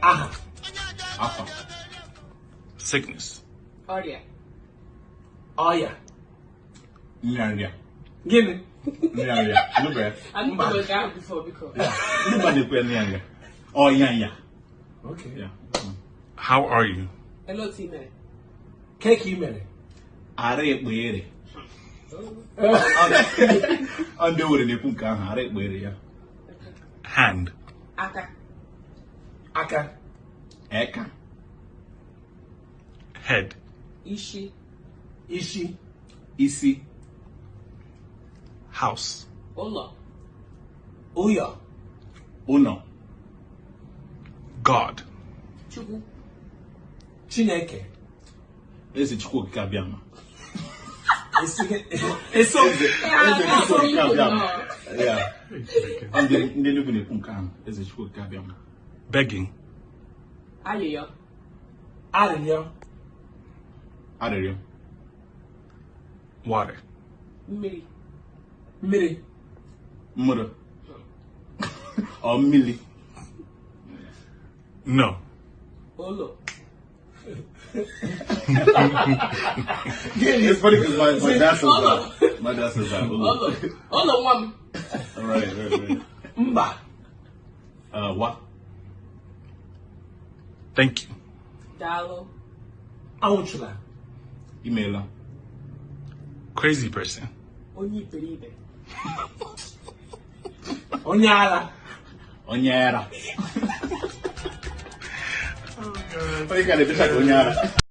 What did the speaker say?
Aha. Afa. Sickness. Ọrịa. Ọya. Nrịanrịa. Gịnị? Nrịanrịa. Nube. I'm not going to before because. Nube na-ekwe nrịanrịa. Ọyanya. Okay. Yeah. How are you? Hello, T-Man. Cake you mere. Ara ekpere. Ọ ndị were na-ekwu nke ahụ, ara ekpere ya. Hand. Aka. Aka. Eka. Head. Ishi. Ishi. Isi. House. Ụlọ. Ụyọ. Ụnọ. God. Chukwu. Chineke. Eze Chukwu okike abịama. Eso. Eze Chukwu okike abịama. Yeah. Ndị Enugu na-ekwu nke ahụ, Eze Chukwu okike abịama. Begging. Ayịyọ. Arịrịọ. Arịrịọ. Water. Mmiri. Mmiri. Mmiri. Ọ mmiri. No. Ụlọ. It's funny because my dad says that. My dad says that. Ụlọ nwa m. Right. Mba. What? Thank you. Daalụ. Anwụchụla. Email. Crazy person. Onye iberibe. Onye ara. Onye era. Oh, God. Onye ka na-ebecha ka onye ara.